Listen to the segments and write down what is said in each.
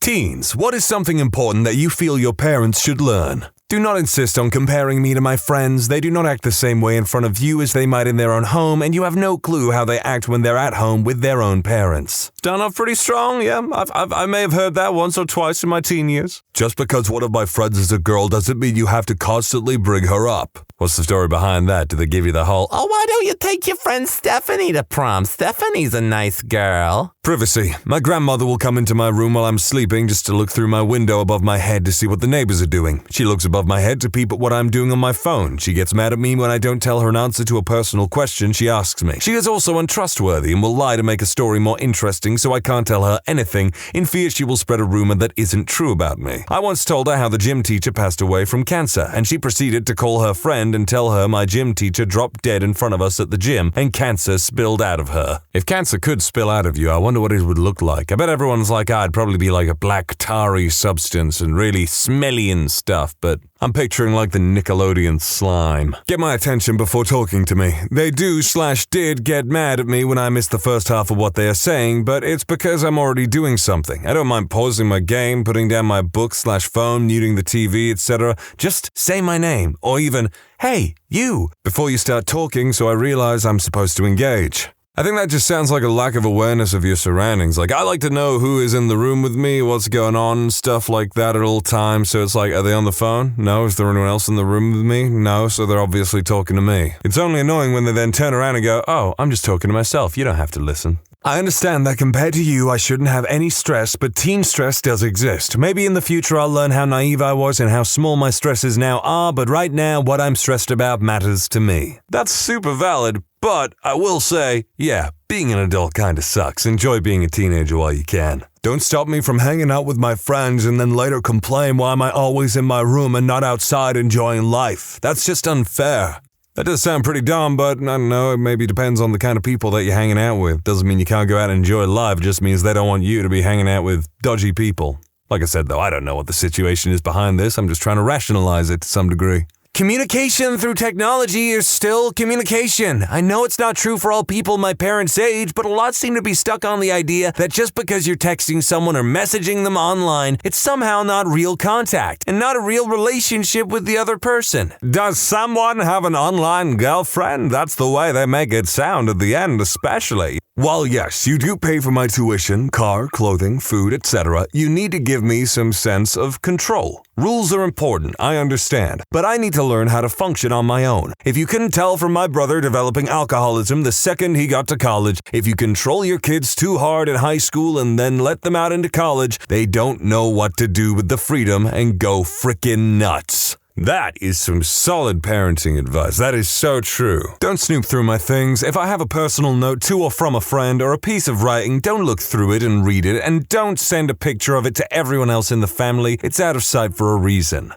Teens, what is something important that you feel your parents should learn? Do not insist on comparing me to my friends. They do not act the same way in front of you as they might in their own home, and you have no clue how they act when they're at home with their own parents. Done up pretty strong, yeah. I may have heard that once or twice in my teen years. Just because one of my friends is a girl doesn't mean you have to constantly bring her up. What's the story behind that? Do they give you the whole, oh, why don't you take your friend Stephanie to prom? Stephanie's a nice girl. Privacy. My grandmother will come into my room while I'm sleeping just to look through my window above my head to see what the neighbors are doing. She looks above my head to peep at what I'm doing on my phone. She gets mad at me when I don't tell her an answer to a personal question she asks me. She is also untrustworthy and will lie to make a story more interesting, so I can't tell her anything in fear she will spread a rumor that isn't true about me. I once told her how the gym teacher passed away from cancer, and she proceeded to call her friend and tell her my gym teacher dropped dead in front of us at the gym and cancer spilled out of her. If cancer could spill out of you, I wonder what it would look like. I bet everyone's like, I'd probably be like a black tarry substance and really smelly and stuff, but I'm picturing like the Nickelodeon slime. Get my attention before talking to me. They do/did get mad at me when I miss the first half of what they are saying, but it's because I'm already doing something. I don't mind pausing my game, putting down my book/phone, muting the TV, etc. Just say my name, or even, hey, you, before you start talking, so I realize I'm supposed to engage. I think that just sounds like a lack of awareness of your surroundings. Like, I like to know who is in the room with me, what's going on, stuff like that at all times. So it's like, are they on the phone? No. Is there anyone else in the room with me? No. So they're obviously talking to me. It's only annoying when they then turn around and go, oh, I'm just talking to myself. You don't have to listen. I understand that compared to you, I shouldn't have any stress, but teen stress does exist. Maybe in the future I'll learn how naive I was and how small my stresses now are, but right now what I'm stressed about matters to me. That's super valid, but I will say, yeah, being an adult kinda sucks. Enjoy being a teenager while you can. Don't stop me from hanging out with my friends and then later complain why am I always in my room and not outside enjoying life. That's just unfair. That does sound pretty dumb, but I don't know, it maybe depends on the kind of people that you're hanging out with. Doesn't mean you can't go out and enjoy life, it just means they don't want you to be hanging out with dodgy people. Like I said though, I don't know what the situation is behind this, I'm just trying to rationalize it to some degree. Communication through technology is still communication. I know it's not true for all people my parents' age, but a lot seem to be stuck on the idea that just because you're texting someone or messaging them online, it's somehow not real contact and not a real relationship with the other person. Does someone have an online girlfriend? That's the way they make it sound at the end, especially. While yes, you do pay for my tuition, car, clothing, food, etc., you need to give me some sense of control. Rules are important, I understand, but I need to learn how to function on my own. If you couldn't tell from my brother developing alcoholism the second he got to college, if you control your kids too hard in high school and then let them out into college, they don't know what to do with the freedom and go frickin' nuts. That is some solid parenting advice. That is so true. Don't snoop through my things. If I have a personal note to or from a friend or a piece of writing, don't look through it and read it, and don't send a picture of it to everyone else in the family. It's out of sight for a reason.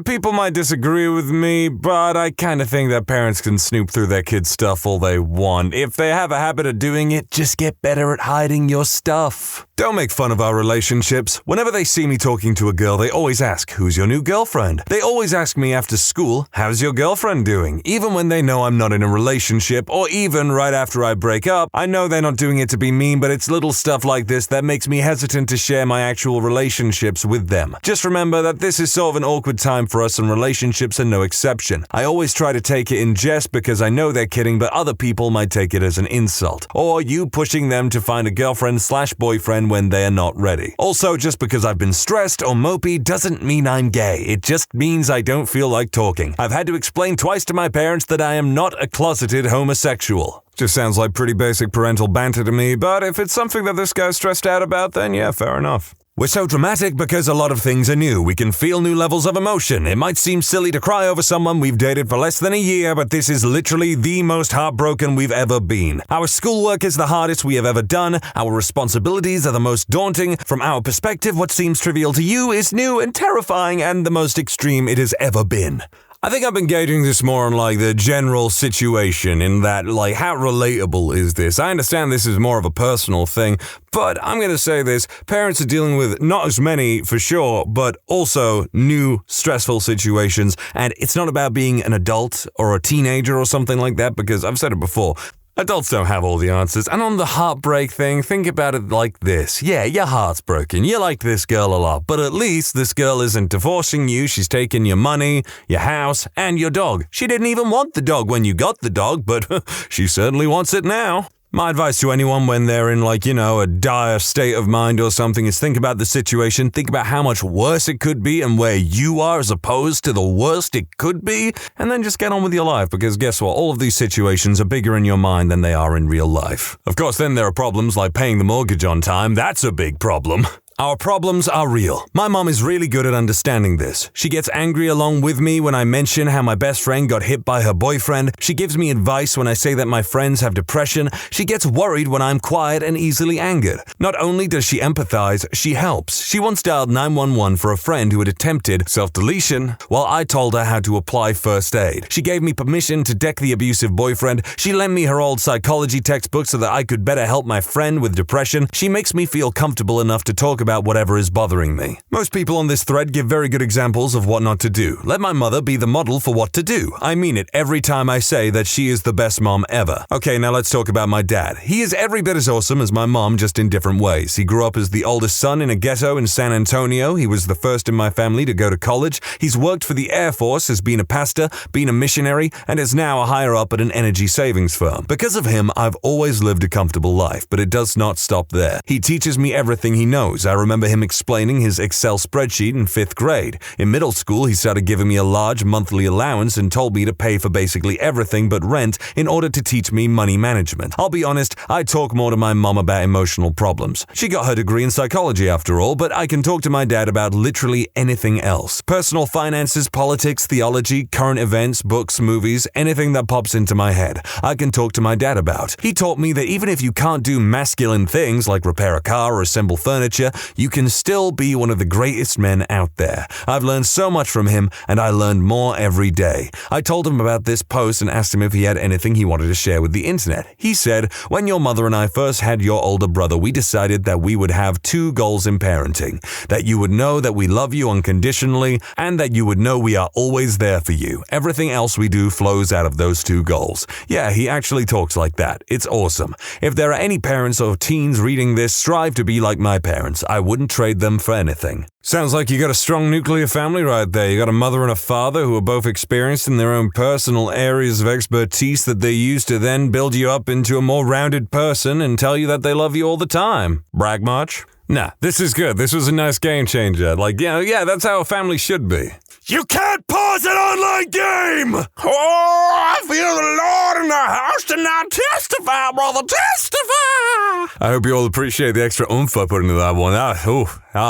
People might disagree with me, but I kind of think that parents can snoop through their kids' stuff all they want. If they have a habit of doing it, just get better at hiding your stuff. Don't make fun of our relationships. Whenever they see me talking to a girl, they always ask, who's your new girlfriend? They always ask me after school, how's your girlfriend doing? Even when they know I'm not in a relationship, or even right after I break up, I know they're not doing it to be mean, but it's little stuff like this that makes me hesitant to share my actual relationships with them. Just remember that this is sort of an awkward time for us, and relationships are no exception. I always try to take it in jest because I know they're kidding, but other people might take it as an insult. Or you pushing them to find a girlfriend/boyfriend when they are not ready. Also, just because I've been stressed or mopey doesn't mean I'm gay. It just means I don't feel like talking. I've had to explain twice to my parents that I am not a closeted homosexual. Just sounds like pretty basic parental banter to me, but if it's something that this guy's stressed out about, then yeah, fair enough. We're so dramatic because a lot of things are new. We can feel new levels of emotion. It might seem silly to cry over someone we've dated for less than a year, but this is literally the most heartbroken we've ever been. Our schoolwork is the hardest we have ever done. Our responsibilities are the most daunting. From our perspective, what seems trivial to you is new and terrifying and the most extreme it has ever been. I think I've been gauging this more on like the general situation in that like how relatable is this? I understand this is more of a personal thing, but I'm going to say this, parents are dealing with not as many for sure, but also new stressful situations, and it's not about being an adult or a teenager or something like that because I've said it before. Adults don't have all the answers. And on the heartbreak thing, think about it like this. Yeah, your heart's broken. You like this girl a lot, but at least this girl isn't divorcing you. She's taking your money, your house, and your dog. She didn't even want the dog when you got the dog, but she certainly wants it now. My advice to anyone when they're in a dire state of mind or something is think about the situation, think about how much worse it could be and where you are as opposed to the worst it could be, and then just get on with your life because guess what? All of these situations are bigger in your mind than they are in real life. Of course, then there are problems like paying the mortgage on time. That's a big problem. Our problems are real. My mom is really good at understanding this. She gets angry along with me when I mention how my best friend got hit by her boyfriend. She gives me advice when I say that my friends have depression. She gets worried when I'm quiet and easily angered. Not only does she empathize, she helps. She once dialed 911 for a friend who had attempted self-deletion while I told her how to apply first aid. She gave me permission to deck the abusive boyfriend. She lent me her old psychology textbook so that I could better help my friend with depression. She makes me feel comfortable enough to talk about whatever is bothering me. Most people on this thread give very good examples of what not to do. Let my mother be the model for what to do. I mean it every time I say that she is the best mom ever. Okay, now let's talk about my dad. He is every bit as awesome as my mom, just in different ways. He grew up as the oldest son in a ghetto in San Antonio. He was the first in my family to go to college. He's worked for the Air Force, has been a pastor, been a missionary, and is now a higher up at an energy savings firm. Because of him, I've always lived a comfortable life, but it does not stop there. He teaches me everything he knows. I remember him explaining his Excel spreadsheet in 5th grade. In middle school, he started giving me a large monthly allowance and told me to pay for basically everything but rent in order to teach me money management. I'll be honest, I talk more to my mom about emotional problems. She got her degree in psychology after all, but I can talk to my dad about literally anything else. Personal finances, politics, theology, current events, books, movies, anything that pops into my head, I can talk to my dad about. He taught me that even if you can't do masculine things like repair a car or assemble furniture, you can still be one of the greatest men out there. I've learned so much from him, and I learned more every day. I told him about this post and asked him if he had anything he wanted to share with the internet. He said, "When your mother and I first had your older brother, we decided that we would have 2 goals in parenting. That you would know that we love you unconditionally, and that you would know we are always there for you. Everything else we do flows out of those 2 goals." Yeah, he actually talks like that. It's awesome. If there are any parents or teens reading this, strive to be like my parents. I wouldn't trade them for anything. Sounds like you got a strong nuclear family right there. You got a mother and a father who are both experienced in their own personal areas of expertise that they use to then build you up into a more rounded person and tell you that they love you all the time. Brag much? Nah, this is good. This was a nice game changer. Yeah, that's how a family should be. You can't pause an online game! Oh, I feel the Lord in the house tonight. Testify, brother, testify! I hope you all appreciate the extra oomph I put into that one.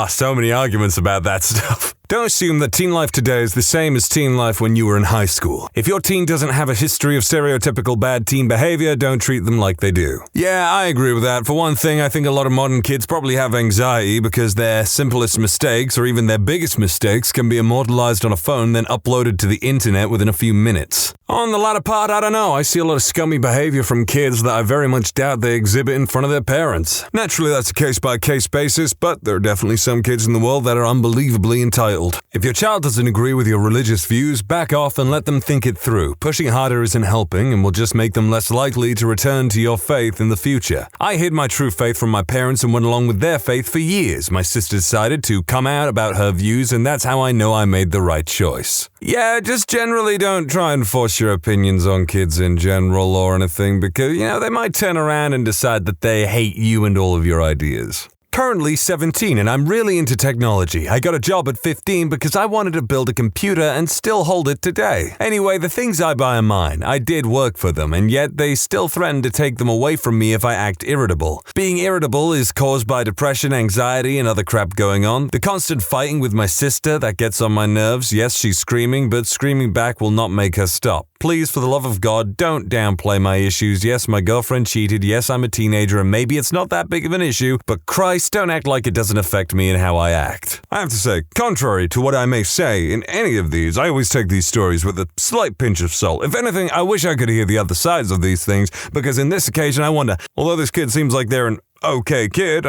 So many arguments about that stuff. Don't assume that teen life today is the same as teen life when you were in high school. If your teen doesn't have a history of stereotypical bad teen behavior, don't treat them like they do. Yeah, I agree with that. For one thing, I think a lot of modern kids probably have anxiety because their simplest mistakes or even their biggest mistakes can be immortalized on a phone then uploaded to the internet within a few minutes. On the latter part, I don't know. I see a lot of scummy behavior from kids that I very much doubt they exhibit in front of their parents. Naturally, that's a case-by-case basis, but there are definitely some kids in the world that are unbelievably entitled. If your child doesn't agree with your religious views, back off and let them think it through. Pushing harder isn't helping and will just make them less likely to return to your faith in the future. I hid my true faith from my parents and went along with their faith for years. My sister decided to come out about her views, and that's how I know I made the right choice. Yeah, just generally don't try and force your opinions on kids in general or anything because, they might turn around and decide that they hate you and all of your ideas. Currently 17 and I'm really into technology. I got a job at 15 because I wanted to build a computer and still hold it today. Anyway, the things I buy are mine. I did work for them and yet they still threaten to take them away from me if I act irritable. Being irritable is caused by depression, anxiety, and other crap going on. The constant fighting with my sister, that gets on my nerves. Yes, she's screaming, but screaming back will not make her stop. Please, for the love of God, don't downplay my issues. Yes, my girlfriend cheated. Yes, I'm a teenager and maybe it's not that big of an issue, but Christ, don't act like it doesn't affect me and how I act. I have to say, contrary to what I may say in any of these, I always take these stories with a slight pinch of salt. If anything, I wish I could hear the other sides of these things, because in this occasion I wonder, although this kid seems like they're an okay kid,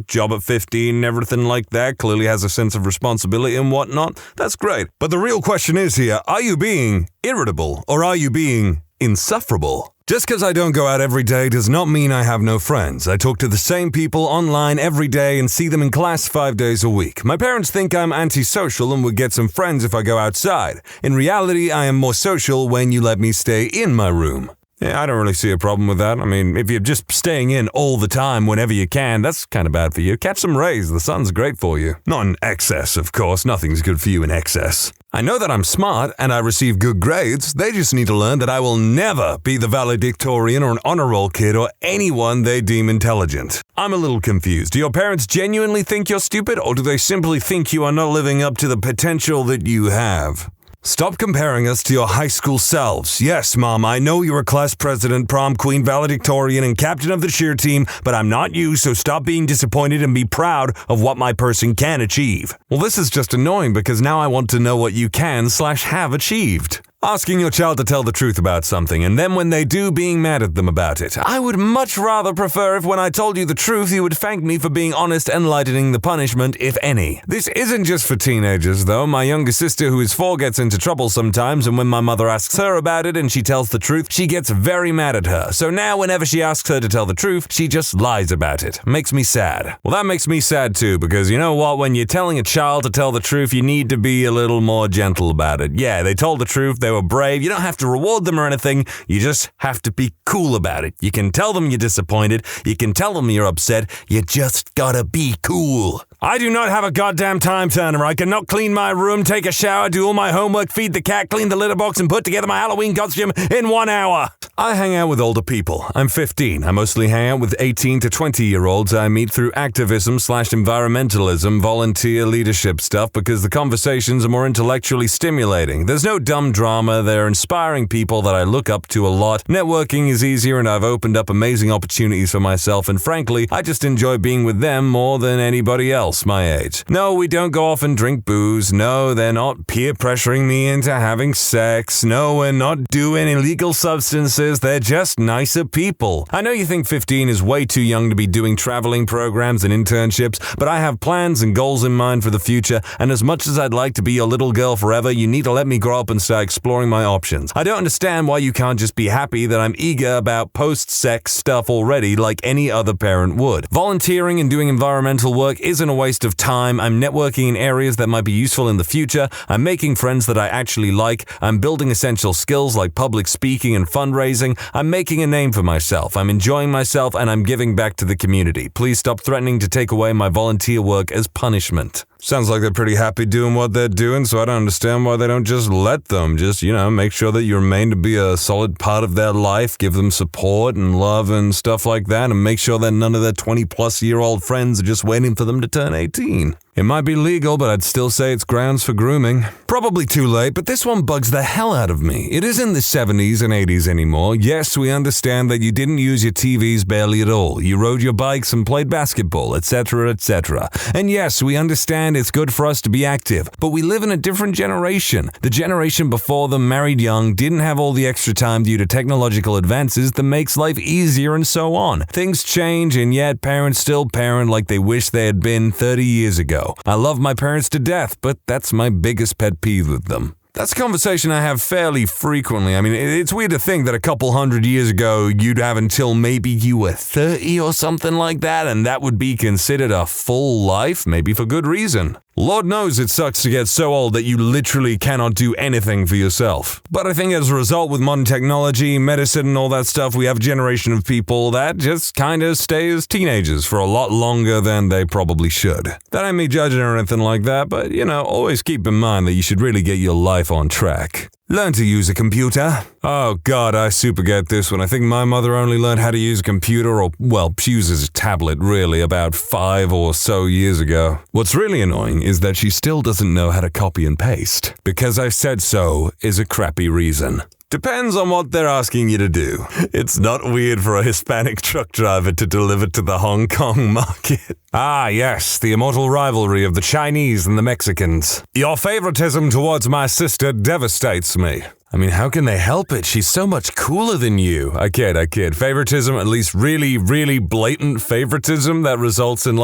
job at 15 and everything like that, clearly has a sense of responsibility and whatnot, that's great. But the real question is here, are you being irritable or are you being insufferable. Just because I don't go out every day does not mean I have no friends. I talk to the same people online every day and see them in class 5 days a week. My parents think I'm antisocial and would get some friends if I go outside. In reality, I am more social when you let me stay in my room. Yeah, I don't really see a problem with that. I mean, if you're just staying in all the time whenever you can, that's kind of bad for you. Catch some rays, the sun's great for you. Not in excess, of course. Nothing's good for you in excess. I know that I'm smart and I receive good grades. They just need to learn that I will never be the valedictorian or an honor roll kid or anyone they deem intelligent. I'm a little confused. Do your parents genuinely think you're stupid, or do they simply think you are not living up to the potential that you have? Stop comparing us to your high school selves. Yes, Mom, I know you're a class president, prom queen, valedictorian, and captain of the cheer team, but I'm not you, so stop being disappointed and be proud of what my person can achieve. Well, this is just annoying because now I want to know what you can/have achieved. Asking your child to tell the truth about something, and then when they do, being mad at them about it. I would much rather prefer if when I told you the truth, you would thank me for being honest and lightening the punishment, if any. This isn't just for teenagers, though. My younger sister, who is 4, gets into trouble sometimes, and when my mother asks her about it and she tells the truth, she gets very mad at her. So now whenever she asks her to tell the truth, she just lies about it. Makes me sad. Well, that makes me sad too, because you know what? When you're telling a child to tell the truth, you need to be a little more gentle about it. Yeah, they told the truth. They were brave. You don't have to reward them or anything. You just have to be cool about it. You can tell them you're disappointed. You can tell them you're upset. You just gotta be cool. I do not have a goddamn time turner. I cannot clean my room, take a shower, do all my homework, feed the cat, clean the litter box, and put together my Halloween costume in 1 hour. I hang out with older people. I'm 15. I mostly hang out with 18 to 20-year-olds I meet through activism/environmentalism, volunteer leadership stuff because the conversations are more intellectually stimulating. There's no dumb drama. They're inspiring people that I look up to a lot. Networking is easier and I've opened up amazing opportunities for myself, and frankly, I just enjoy being with them more than anybody else my age. No, we don't go off and drink booze. No, they're not peer pressuring me into having sex. No, we're not doing illegal substances. They're just nicer people. I know you think 15 is way too young to be doing traveling programs and internships, but I have plans and goals in mind for the future, and as much as I'd like to be your little girl forever, you need to let me grow up and start exploring my options. I don't understand why you can't just be happy that I'm eager about post-sex stuff already like any other parent would. Volunteering and doing environmental work isn't a waste of time. I'm networking in areas that might be useful in the future. I'm making friends that I actually like. I'm building essential skills like public speaking and fundraising. I'm making a name for myself. I'm enjoying myself, and I'm giving back to the community. Please stop threatening to take away my volunteer work as punishment. Sounds like they're pretty happy doing what they're doing, so I don't understand why they don't just let them. Just, make sure that you remain to be a solid part of their life, give them support and love and stuff like that, and make sure that none of their 20-plus-year-old friends are just waiting for them to turn 18. It might be legal, but I'd still say it's grounds for grooming. Probably too late, but this one bugs the hell out of me. It isn't the 70s and 80s anymore. Yes, we understand that you didn't use your TVs barely at all. You rode your bikes and played basketball, etc., etc. And yes, we understand it's good for us to be active, but we live in a different generation. The generation before them married young, didn't have all the extra time due to technological advances that makes life easier and so on. Things change, and yet parents still parent like they wish they had been 30 years ago. I love my parents to death, but that's my biggest pet peeve with them. That's a conversation I have fairly frequently. I mean, it's weird to think that a couple hundred years ago, you'd have until maybe you were 30 or something like that, and that would be considered a full life, maybe for good reason. Lord knows it sucks to get so old that you literally cannot do anything for yourself. But I think as a result, with modern technology, medicine, and all that stuff, we have a generation of people that just kind of stay as teenagers for a lot longer than they probably should. That ain't me judging or anything like that, but, always keep in mind that you should really get your life on track. Learn to use a computer. Oh god, I super get this one. I think my mother only learned how to use a computer, or, she uses a tablet really, about 5 or so years ago. What's really annoying is that she still doesn't know how to copy and paste. Because I said so is a crappy reason. Depends on what they're asking you to do. It's not weird for a Hispanic truck driver to deliver to the Hong Kong market. Ah, yes, the immortal rivalry of the Chinese and the Mexicans. Your favoritism towards my sister devastates me. I mean, how can they help it? She's so much cooler than you. I kid. Favoritism, at least really, really blatant favoritism that results in,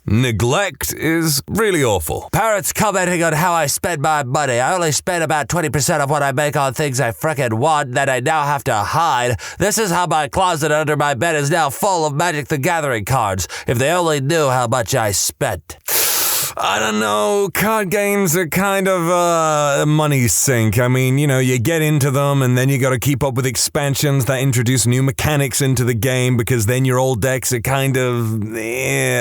neglect is really awful. Parents commenting on how I spend my money. I only spend about 20% of what I make on things I frickin' want that I now have to hide. This is how my closet under my bed is now full of Magic the Gathering cards. If they only knew how much I spent. I don't know, card games are kind of a money sink. I mean, you get into them and then you gotta keep up with expansions that introduce new mechanics into the game because then your old decks are kind of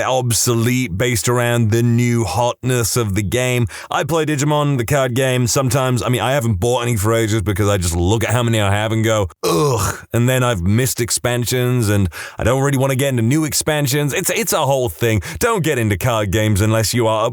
obsolete based around the new hotness of the game. I play Digimon, the card game, sometimes, I haven't bought any for ages because I just look at how many I have and go, ugh, and then I've missed expansions and I don't really want to get into new expansions. It's a whole thing. Don't get into card games unless you are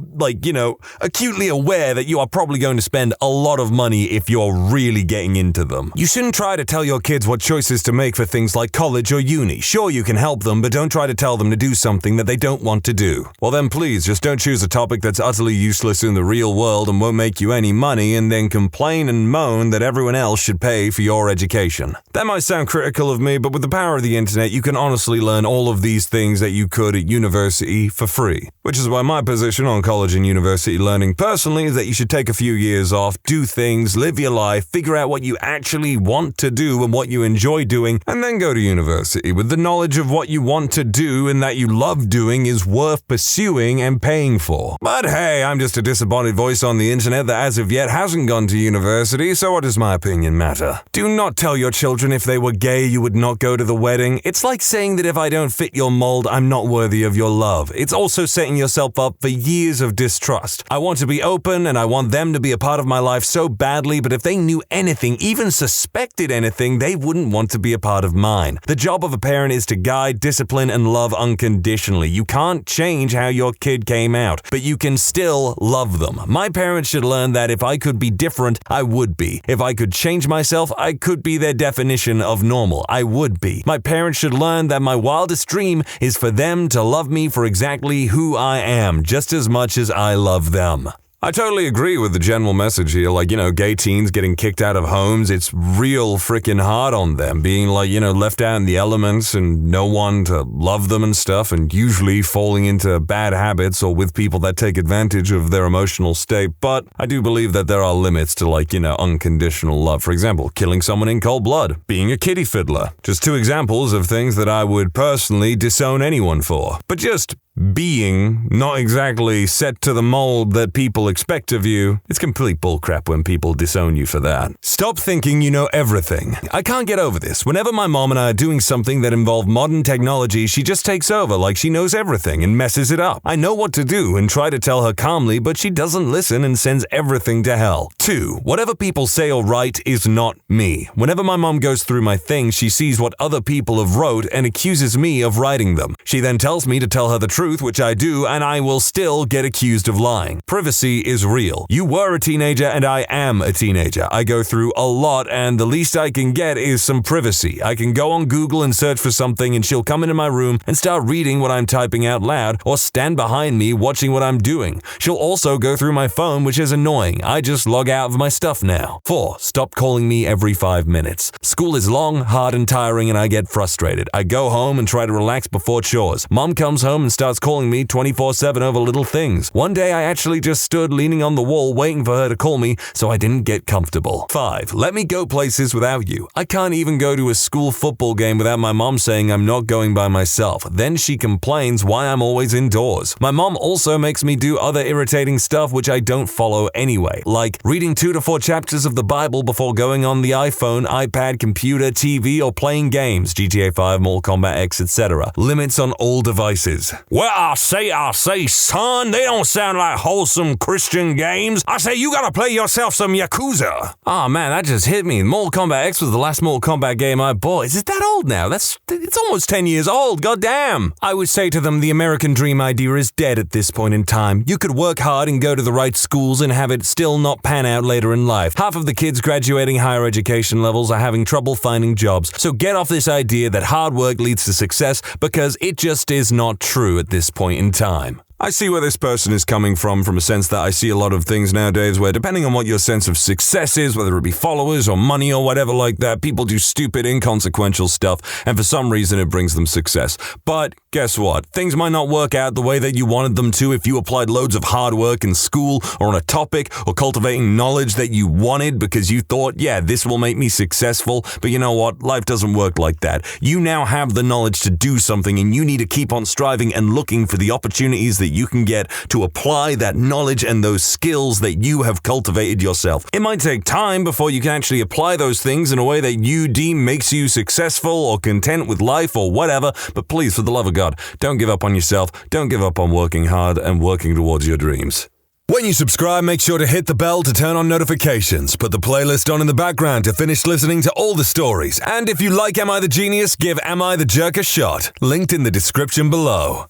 acutely aware that you are probably going to spend a lot of money if you're really getting into them. You shouldn't try to tell your kids what choices to make for things like college or uni. Sure, you can help them, but don't try to tell them to do something that they don't want to do. Well then please, just don't choose a topic that's utterly useless in the real world and won't make you any money and then complain and moan that everyone else should pay for your education. That might sound critical of me, but with the power of the internet, you can honestly learn all of these things that you could at university for free. Which is why my position on college and university learning personally is that you should take a few years off, do things, live your life, figure out what you actually want to do and what you enjoy doing, and then go to university with the knowledge of what you want to do and that you love doing is worth pursuing and paying for. But hey, I'm just a disappointed voice on the internet that as of yet hasn't gone to university, so what does my opinion matter? Do not tell your children if they were gay you would not go to the wedding. It's like saying that if I don't fit your mold, I'm not worthy of your love. It's also setting yourself up for years of distrust. I want to be open and I want them to be a part of my life so badly, but if they knew anything, even suspected anything, they wouldn't want to be a part of mine. The job of a parent is to guide, discipline, and love unconditionally. You can't change how your kid came out, but you can still love them. My parents should learn that if I could be different, I would be. If I could change myself, I could be their definition of normal. I would be. My parents should learn that my wildest dream is for them to love me for exactly who I am, just as much as I love them. I totally agree with the general message here, gay teens getting kicked out of homes. It's real freaking hard on them, being left out in the elements and no one to love them and stuff, and usually falling into bad habits or with people that take advantage of their emotional state. But I do believe that there are limits to unconditional love. For example, killing someone in cold blood, being a kitty fiddler. Just two examples of things that I would personally disown anyone for. But just being not exactly set to the mold that people expect of you, it's complete bullcrap when people disown you for that. Stop thinking you know everything. I can't get over this. Whenever my mom and I are doing something that involves modern technology, she just takes over like she knows everything and messes it up. I know what to do and try to tell her calmly, but she doesn't listen and sends everything to hell. 2. Whatever people say or write is not me. Whenever my mom goes through my things, she sees what other people have wrote and accuses me of writing them. She then tells me to tell her the truth, which I do, and I will still get accused of lying. Privacy is real. You were a teenager and I am a teenager. I go through a lot and the least I can get is some privacy. I can go on Google and search for something and she'll come into my room and start reading what I'm typing out loud or stand behind me watching what I'm doing. She'll also go through my phone, which is annoying. I just log out of my stuff now. 4. Stop calling me every 5 minutes. School is long, hard, and tiring and I get frustrated. I go home and try to relax before chores. Mom comes home and starts calling me 24/7 over little things. One day I actually just stood leaning on the wall waiting for her to call me, so I didn't get comfortable. 5. Let me go places without you. I can't even go to a school football game without my mom saying I'm not going by myself. Then she complains why I'm always indoors. My mom also makes me do other irritating stuff which I don't follow anyway, like reading 2 to 4 chapters of the Bible before going on the iPhone, iPad, computer, TV, or playing games, GTA 5, Mortal Kombat X, etc. Limits on all devices. Well, I say, son, they don't sound like wholesome Christian games. I say, you gotta play yourself some Yakuza. Oh man, that just hit me. Mortal Kombat X was the last Mortal Kombat game I bought. Is it that old now? It's almost 10 years old, goddamn. I would say to them, the American dream idea is dead at this point in time. You could work hard and go to the right schools and have it still not pan out later in life. Half of the kids graduating higher education levels are having trouble finding jobs. So get off this idea that hard work leads to success, because it just is not true at this point in time. I see where this person is coming from a sense that I see a lot of things nowadays where depending on what your sense of success is, whether it be followers or money or whatever like that, people do stupid, inconsequential stuff, and for some reason it brings them success. But guess what? Things might not work out the way that you wanted them to if you applied loads of hard work in school or on a topic or cultivating knowledge that you wanted because you thought, yeah, this will make me successful. But you know what? Life doesn't work like that. You now have the knowledge to do something and you need to keep on striving and looking for the opportunities that you can get to apply that knowledge and those skills that you have cultivated yourself. It might take time before you can actually apply those things in a way that you deem makes you successful or content with life or whatever, but please, for the love of God, don't give up on yourself. Don't give up on working hard and working towards your dreams. When you subscribe, make sure to hit the bell to turn on notifications. Put the playlist on in the background to finish listening to all the stories. And if you like Am I the Genius, give Am I the Jerk a shot. Linked in the description below.